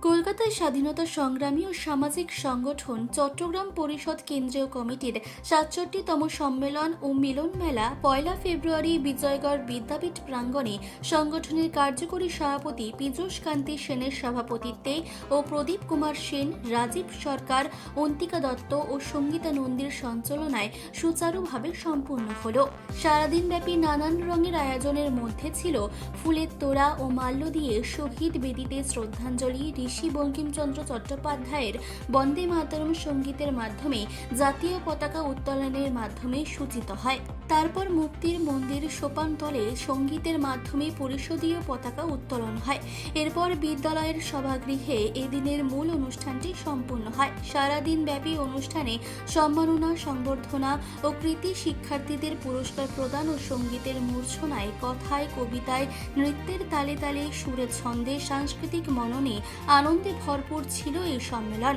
কলকাতায় স্বাধীনতা সংগ্রামী ও সামাজিক সংগঠন চট্টগ্রাম পরিষদ কেন্দ্রীয় কমিটির ৬৭তম সম্মেলন ও মিলন মেলা ১ ফেব্রুয়ারি বিজয়গড় বিদ্যাপীঠ প্রাঙ্গণে সংগঠনের কার্যকরী সভাপতি পীযূষ কান্তি সেনের সভাপতিত্বে ও প্রদীপ কুমার সেন, রাজীব সরকার, অন্তিকা দত্ত ও সঙ্গীতা নন্দীর সঞ্চালনায় সুচারুভাবে সম্পূর্ণ হল। সারাদিনব্যাপী নানান রঙের আয়োজনের মধ্যে ছিল ফুলের তোড়া ও মাল্য দিয়ে শহীদ বেদিতে শ্রদ্ধাঞ্জলি, ঋষি বঙ্কিমচন্দ্র চট্টোপাধ্যায়ের বন্দে মাতরম সঙ্গীতের মাধ্যমে জাতীয় পতাকা উত্তোলনের মাধ্যমে সূচিত হয়। তারপর মুক্তির মন্দির সোপানতলে সঙ্গীতের মাধ্যমে পরিষদীয় পতাকা উত্তোলন হয়। এরপর বিদ্যালয়ের সভাগৃহে এদিনের মূল অনুষ্ঠানটি সম্পূর্ণ হয়। সারাদিন ব্যাপী অনুষ্ঠানে সম্মাননা, সংবর্ধনা ও কৃতি শিক্ষার্থীদের পুরস্কার প্রদান ও সঙ্গীতের মূর্ছনায়, কথায়, কবিতায়, নৃত্যের তালে তালে, সুরে ছন্দে, সাংস্কৃতিক মননে আনন্দে ভরপুর ছিল এই সম্মেলন।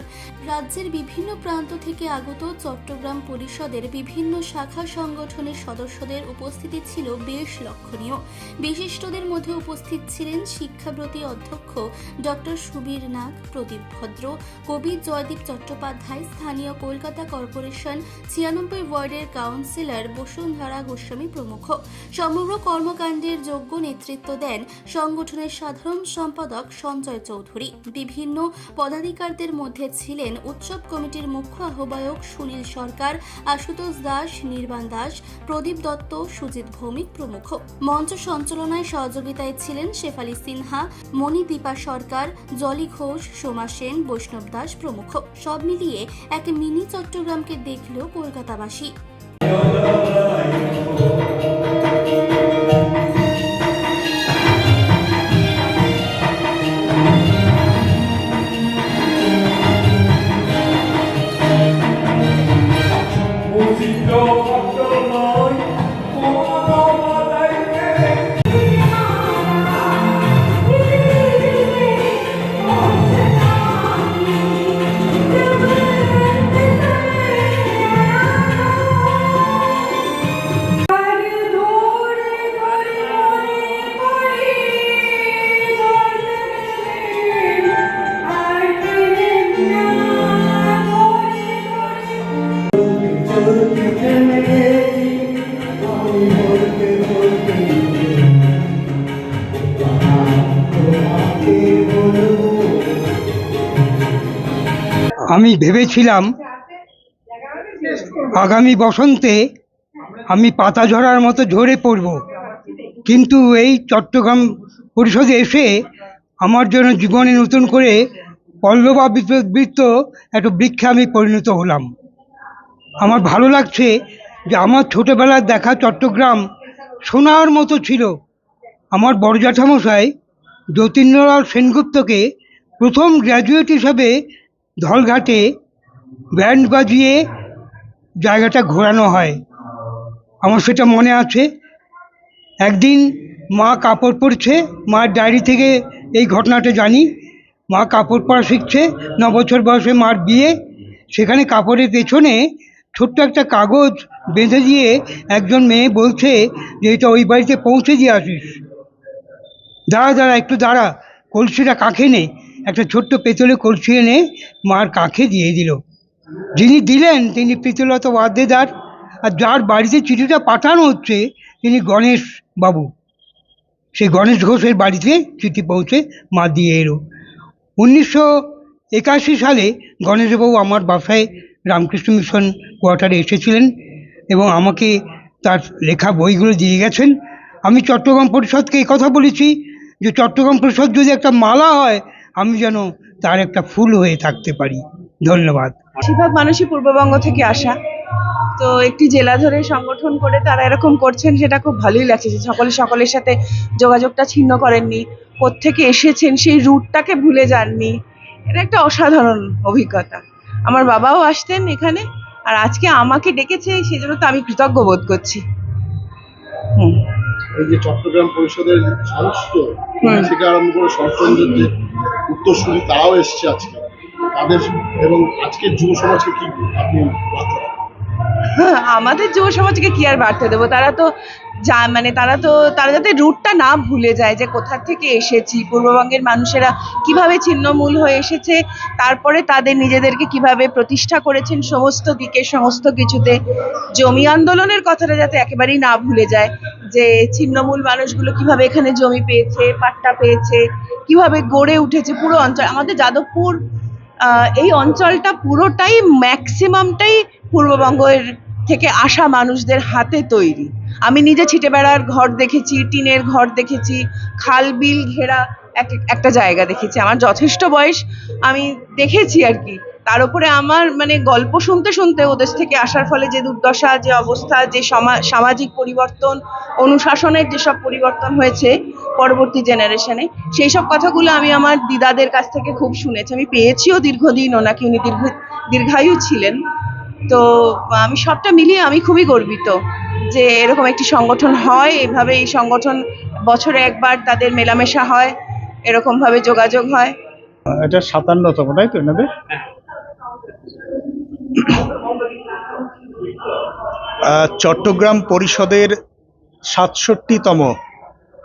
রাজ্যের বিভিন্ন প্রান্ত থেকে আগত চট্টগ্রাম পরিষদের বিভিন্ন শাখা সংগঠনের সদস্যদের উপস্থিতি ছিল বেশ লক্ষণীয়। বিশিষ্টদের মধ্যে উপস্থিত ছিলেন শিক্ষাব্রতী অধ্যক্ষ ডক্টর সুবীর নাগ, প্রদীপ ভদ্র, কবি জয়দীপ চট্টোপাধ্যায়, স্থানীয় কলকাতা কর্পোরেশন ৯৬ ওয়ার্ডের কাউন্সিলর বসুন্ধরা গোস্বামী প্রমুখ। সমগ্র কর্মকাণ্ডের যোগ্য নেতৃত্ব দেন সংগঠনের সাধারণ সম্পাদক সঞ্জয় চৌধুরী। বিভিন্ন পদাধিকারীদের মধ্যে ছিলেন উৎসব কমিটির মুখ্য আহ্বায়ক সুনীল সরকার, আশুতোষ দাস, নির্বাণ দাস, প্রদীপ দত্ত, সুজিত ভৌমিক প্রমুখ। মঞ্চ সঞ্চালনায় সহযোগিতায় ছিলেন শেফালি সিনহা, মণিদীপা সরকার, জলি ঘোষ, সোমা সেন, বৈষ্ণব দাস প্রমুখ। সব মিলিয়ে এক মিনি চট্টগ্রামকে দেখল কলকাতাবাসী। আমি ভেবেছিলাম আগামী বসন্তে আমি পাতা ঝরার মতো ঝরে পড়ব, কিন্তু এই চট্টগ্রাম পরিষদে এসে আমার জন্য জীবনে নতুন করে পল্লবাবৃত একটা বৃক্ষে আমি পরিণত হলাম। আমার ভালো লাগছে যে আমার ছোটোবেলার দেখা চট্টগ্রাম সোনার মতো ছিল। আমার বড় জ্যাঠামশাই যতীন্দ্রলাল সেনগুপ্তকে প্রথম গ্র্যাজুয়েট হিসাবে ধলঘাটে ব্যান্ড বাজিয়ে জায়গাটা ঘোরানো হয়। আমার সেটা মনে আছে। একদিন মা কাপড় পরছে, মার ডায়েরি থেকে এই ঘটনাটা জানি। মা কাপড় পরা শিখছে, 9 বছর বয়সে মার বিয়ে। সেখানে কাপড়ের পেছনে ছোট্ট একটা কাগজ বেঁধে দিয়ে একজন মেয়ে বলছে যে এটা ওই বাড়িতে পৌঁছে দিয়ে আসিস। দাঁড়া একটু দাঁড়া, কলসিটা কাঁখে নে। একটা ছোট্ট পেতলে কলসি এনে মার কাঁখে দিয়ে দিল। যিনি দিলেন তিনি পিতলতা ওয়াদ্দেদার, আর যার বাড়িতে চিঠিটা পাঠানো হচ্ছে তিনি গণেশ বাবু। সেই গণেশ ঘোষের বাড়িতে চিঠি পৌঁছে মা দিয়ে এলো। 1981 সালে গণেশবাবু আমার বাসায় রামকৃষ্ণ মিশন কোয়ার্টারে এসেছিলেন এবং আমাকে তার লেখা বইগুলো দিয়ে গেছেন। আমি চট্টগ্রাম পরিষদকে এই কথা বলেছি যে চট্টগ্রাম পরিষদ যদি একটা মালা হয়, আমি যেন তার একটা ফুল হয়ে থাকতে পারি। ধন্যবাদ। বেশিরভাগ মানুষই পূর্ববঙ্গ থেকে আসা, তো একটি জেলা ধরে সংগঠন করে তারা এরকম করছেন, সেটা খুব ভালোই লাগছে যে সকলের সাথে যোগাযোগটা ছিন্ন করেননি, কোত্থেকে এসেছেন সেই রুটটাকে ভুলে যাননি। এটা একটা অসাধারণ অভিজ্ঞতা। আমার বাবাও আসতেন এখানে, আর আজকে আমাকে ডেকেছে, সেজন্য তো আমি কৃতজ্ঞ বোধ করছি। এই যে চট্টগ্রাম পরিষদের সদস্য থেকে আরম্ভ করে শরৎচন্দ্রের যে উত্তরসূরি তারাও এসছে আজকে, তাদের এবং আজকের যুব সমাজকে কি আপনি বার্তা? আমাদের যুব সমাজকে কি আর বার্তা দেবো, তারা তো মানে তারা যাতে রুটটা না ভুলে যায় যে কোথা থেকে এসেছি, পূর্ববঙ্গের মানুষেরা কিভাবে ছিন্নমূল হয়ে এসেছে, তারপরে তাদের নিজেদেরকে কিভাবে প্রতিষ্ঠা করেছেন সমস্ত দিকে সমস্ত কিছুতে। জমি আন্দোলনের কথাটা যাতে একেবারেই না ভুলে যায়, যে ছিন্নমূল মানুষগুলো কিভাবে এখানে জমি পেয়েছে, পাট্টা পেয়েছে, কিভাবে গড়ে উঠেছে পুরো অঞ্চল। আমাদের যাদবপুর এই অঞ্চলটা পুরোটাই ম্যাক্সিমামটাই পূর্ববঙ্গের থেকে আসা মানুষদের হাতে তৈরি। আমি নিজে ছিটে বেড়ার ঘর দেখেছি, টিনের ঘর দেখেছি, খাল বিল ঘেরা একটা জায়গা দেখেছি। আমার যথেষ্ট বয়স, আমি দেখেছি আর কি। তার উপরে আমার মানে গল্প শুনতে শুনতে ওদের থেকে আসার ফলে যে দুর্দশা, যে অবস্থা, যে সামাজিক পরিবর্তন, অনুশাসনের যেসব পরিবর্তন হয়েছে পরবর্তী জেনারেশনে, সেই সব কথাগুলো আমি আমার দিদাদের কাছ থেকে খুব শুনেছি। আমি পেয়েছিও দীর্ঘদিন ওনাকে, উনি দীর্ঘায়ু ছিলেন। তো আমি সবটা মিলিয়ে আমি খুবই গর্বিত যে এরকম একটি সংগঠন হয়, এভাবে এই সংগঠন বছরে একবার তাদের মেলামেশা হয়, এরকম ভাবে যোগাযোগ হয়। এটা 57তম, তাই তো এনাদের? চট্টগ্রাম পরিষদের 67তম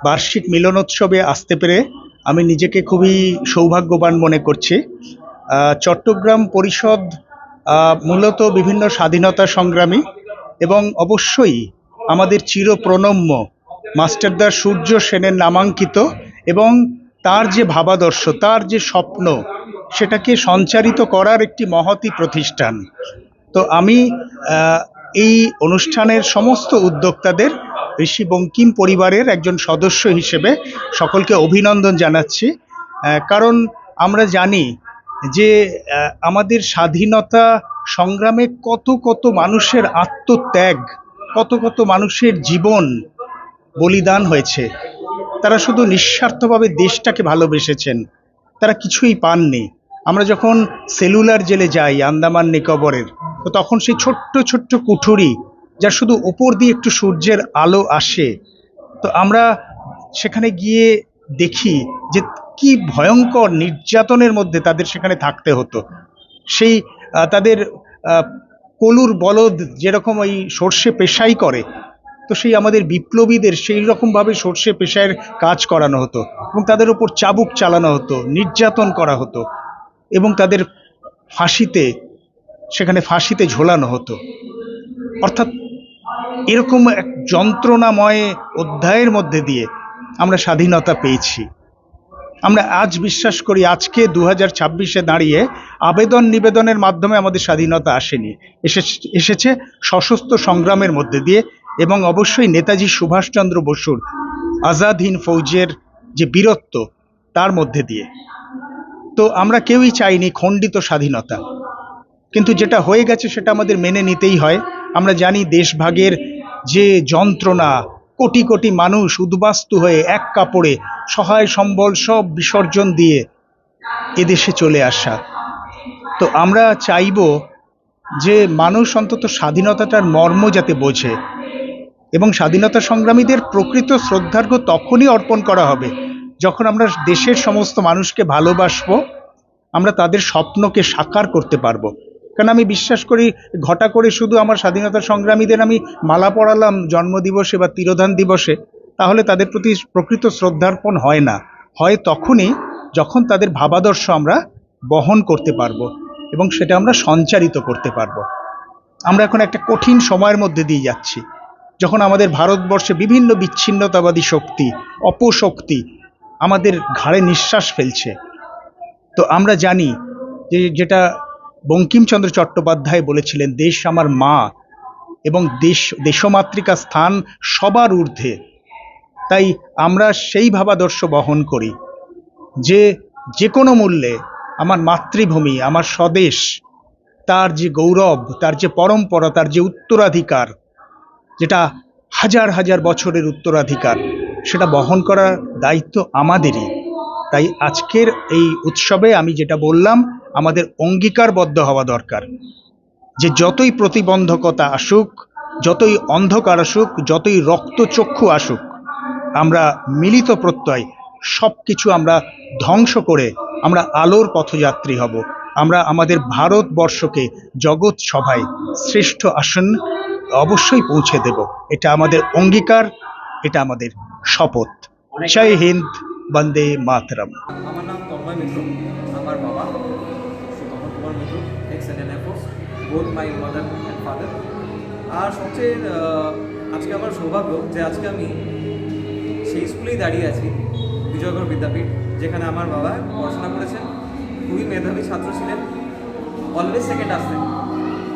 বার্ষিক মিলনোৎসবে আসতে পেরে আমি নিজেকে খুবই সৌভাগ্যবান মনে করছি। চট্টগ্রাম পরিষদ মূলত বিভিন্ন স্বাধীনতা সংগ্রামী এবং অবশ্যই আমাদের চিরপ্রণম্য মাস্টারদা সূর্য সেনের নামাঙ্কিত, এবং তার যে ভাবাদর্শ, তার যে স্বপ্ন, সেটাকে সঞ্চারিত করার একটি মহতী প্রতিষ্ঠান। তো আমি এই অনুষ্ঠানের সমস্ত উদ্যোক্তাদের ঋষি বঙ্কিম পরিবারের একজন সদস্য হিসেবে সকলকে অভিনন্দন জানাচ্ছি। কারণ আমরা জানি যে আমাদের স্বাধীনতা সংগ্রামে কত কত মানুষের আত্মত্যাগ, কত কত মানুষের জীবন বলিদান হয়েছে। তারা শুধু নিঃস্বার্থভাবে দেশটাকে ভালোবেসেছেন, তারা কিছুই পাননি। আমরা যখন সেলুলার জেলে যাই আন্দামান নিকোবরের, তো তখন সেই ছোট্ট ছোট্ট কুঠুরি, যার শুধু ওপর দিয়ে একটু সূর্যের আলো আসে, তো আমরা সেখানে গিয়ে দেখি যে কি ভয়ঙ্কর নির্যাতনের মধ্যে তাদের সেখানে থাকতে হতো। সেই তাদের কলুর বলদ যেরকম ওই সর্ষে পেশাই করে, তো সেই আমাদের বিপ্লবীদের সেই রকমভাবে সর্ষে পেশায়ের কাজ করানো হতো এবং তাদের উপর চাবুক চালানো হতো, নির্যাতন করা হতো এবং তাদের সেখানে ফাঁসিতে ঝোলানো হতো। অর্থাৎ এরকম এক যন্ত্রণাময় অধ্যায়ের মধ্যে দিয়ে আমরা স্বাধীনতা পেয়েছি। আমরা আজ বিশ্বাস করি আজকে 2026-এ দাঁড়িয়ে আবেদন নিবেদনের মাধ্যমে আমাদের স্বাধীনতা আসেনি, এসেছে সশস্ত্র সংগ্রামের মধ্যে দিয়ে, এবং অবশ্যই নেতাজি সুভাষচন্দ্র বসুর আজাদ হিন্দ ফৌজের যে বীরত্ব, তার মধ্যে দিয়ে। তো আমরা কেউই চাইনি খণ্ডিত স্বাধীনতা, কিন্তু যেটা হয়ে গেছে সেটা আমাদের মেনে নিতেই হয়। আমরা জানি দেশভাগের যে যন্ত্রণা, কোটি কোটি মানুষ উদ্বাস্তু হয়ে এক কাপড়ে সহায় সম্বল সব বিসর্জন দিয়ে এদেশে চলে আসা। তো আমরা চাইব যে মানুষ অন্তত স্বাধীনতাটার মর্ম যাতে বোঝে, এবং স্বাধীনতা সংগ্রামীদের প্রকৃত শ্রদ্ধার্ঘ্য তখনই অর্পণ করা হবে যখন আমরা দেশের সমস্ত মানুষকে ভালোবাসবো, আমরা তাদের স্বপ্নকে সাকার করতে পারবো। কারণ আমি বিশ্বাস করি ঘটা করে শুধু আমার স্বাধীনতা সংগ্রামীদের আমি মালা পরালাম জন্মদিবসে বা তিরোধান দিবসে, তাহলে তাদের প্রতি প্রকৃত শ্রদ্ধার্পণ হয় না। হয় তখনই যখন তাদের ভাবাদর্শ আমরা বহন করতে পারবো এবং সেটা আমরা সঞ্চারিত করতে পারবো। আমরা এখন একটা কঠিন সময়ের মধ্যে দিয়ে যাচ্ছি, যখন আমাদের ভারতবর্ষে বিভিন্ন বিচ্ছিন্নতাবাদী শক্তি, অপশক্তি আমাদের ঘাড়ে নিঃশ্বাস ফেলছে। তো আমরা জানি যে যেটা বঙ্কিমচন্দ্র চট্টোপাধ্যায় বলেছিলেন, দেশ আমার মা এবং দেশমাতৃকা স্থান সবার ঊর্ধ্বে। তাই আমরা সেই ভাবাদর্শ বহন করি যে যে কোনো মূল্যে আমার মাতৃভূমি, আমার স্বদেশ, তার যে গৌরব, তার যে পরম্পরা, তার যে উত্তরাধিকার, যেটা হাজার হাজার বছরের উত্তরাধিকার, সেটা বহন করার দায়িত্ব আমাদেরই। তাই আজকের এই উৎসবে আমি যেটা বললাম, আমাদের অঙ্গীকারবদ্ধ হওয়া দরকার যে যতই প্রতিবন্ধকতা আসুক, যতই অন্ধকার আসুক, যতই রক্তচক্ষু আসুক, আমরা মিলিত প্রত্যয় সব কিছু আমরা ধ্বংস করে আমরা আলোর পথযাত্রী হব। আমরা আমাদের ভারতবর্ষকে জগৎ সভায় শ্রেষ্ঠ আসন অবশ্যই পৌঁছে দেব। এটা আমাদের অঙ্গীকার, এটা আমাদের শপথ। জয় হিন্দ, বন্দে মাতরম। আমার নাম তন্ময় মিত্র। আমার বাবা Sutaman Kumar Mitra, ex Indian air force, both my mother and father. আর সবচেয়ে আজকে আমার সৌভাগ্য যে আজকে আমি সেই স্কুলেই দাঁড়িয়ে আছি, বিজয়গড় বিদ্যাপীঠ, যেখানে আমার বাবা পড়াশোনা করেছেন। খুবই মেধাবী ছাত্র ছিলেন, অলওয়েজ সেকেন্ড আসতেন,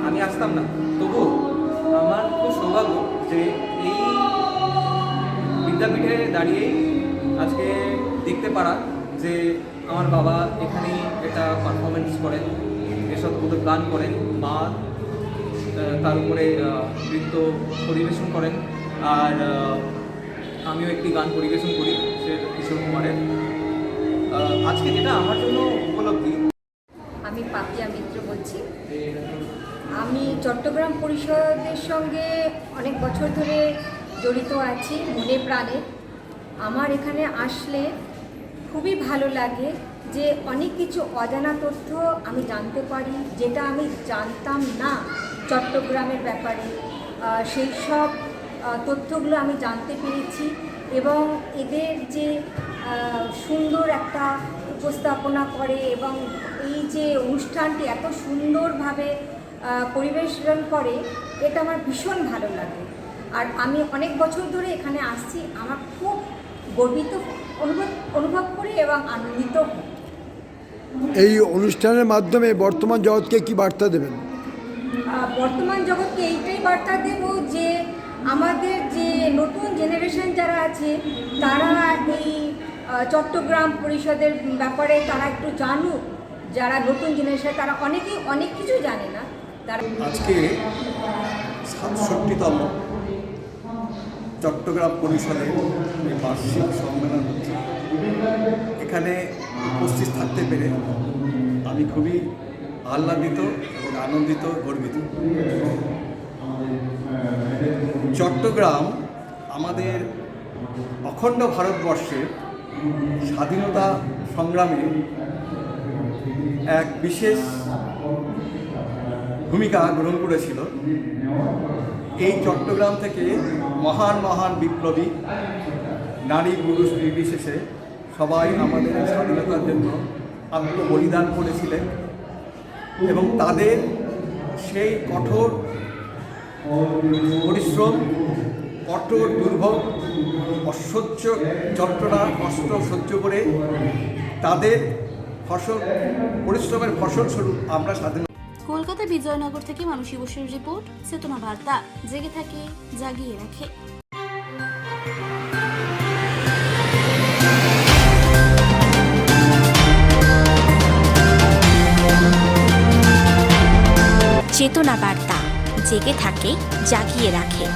আমি আসতাম না। তবুও আমার খুব সৌভাগ্য যে এই বিদ্যাপীঠে দাঁড়িয়েই আজকে দেখতে পারা যে আমার বাবা এখানেই একটা পারফরমেন্স করেন, এসব গান করেন, মা তার উপরে নৃত্য পরিবেশন করেন, আর আমিও একটি গান পরিবেশন করি সে কিশোর কুমারের। আজকে যেটা আমার জন্য উপলব্ধি। আমি পাপিয়া মিত্র বলছি। আমি চট্টগ্রাম পরিষদের সঙ্গে অনেক বছর ধরে জড়িত আছি মনে প্রাণে। আমার এখানে আসলে খুবই ভালো লাগে যে অনেক কিছু অজানা তথ্য আমি জানতে পারি, যেটা আমি জানতাম না চট্টগ্রামের ব্যাপারে। সেই সব তথ্যগুলো আমি জানতে পেরেছি এবং এদের যে সুন্দর একটা উপস্থাপনা করে এবং এই যে অনুষ্ঠানটি এত সুন্দরভাবে পরিবেশন করে, এটা আমার ভীষণ ভালো লাগে। আর আমি অনেক বছর ধরে এখানে আসছি, আমার খুব গর্বিত অনুভব করি এবং আনন্দিত হই। এই অনুষ্ঠানের মাধ্যমে বর্তমান জগৎকে কি বার্তা দেবেন? বর্তমান জগৎকে এইটাই বার্তা দেব যে আমাদের যে নতুন জেনারেশন যারা আছে তারা এই চট্টগ্রাম পরিষদের ব্যাপারে তারা একটু জানুক। যারা নতুন জেনারেশন তারা অনেকেই অনেক কিছু জানে না। তারা আজকে 67তম চট্টগ্রাম পরিষদের এই বার্ষিক সম্মেলন হচ্ছে। এখানে উপস্থিত থাকতে পেরে আমি খুবই আহ্লাদিত এবং আনন্দিত, গর্বিত। চট্টগ্রাম আমাদের অখণ্ড ভারতবর্ষের স্বাধীনতা সংগ্রামে এক বিশেষ ভূমিকা গ্রহণ করেছিল। এই চট্টগ্রাম থেকে মহান মহান বিপ্লবী নারী পুরুষ নির্বিশেষে সবাই আমাদের স্বাধীনতার জন্য আত্মবলিদান করেছিলেন এবং তাদের সেই কঠোর পরিশ্রম, কঠোর দুর্ভোগ, অসহ্য যন্ত্রণা, কষ্ট সহ্য করে তাদের পরিশ্রমের ফসল স্বরূপ আমরা স্বাধীন। কলকাতা বিজয়নগর থেকে মানসী বসুর রিপোর্ট, চেতনা বার্তা, জেগে থাকে জাগিয়ে রাখে। চেতনা বার্তা, জেগে থাকে জাগিয়ে রাখে।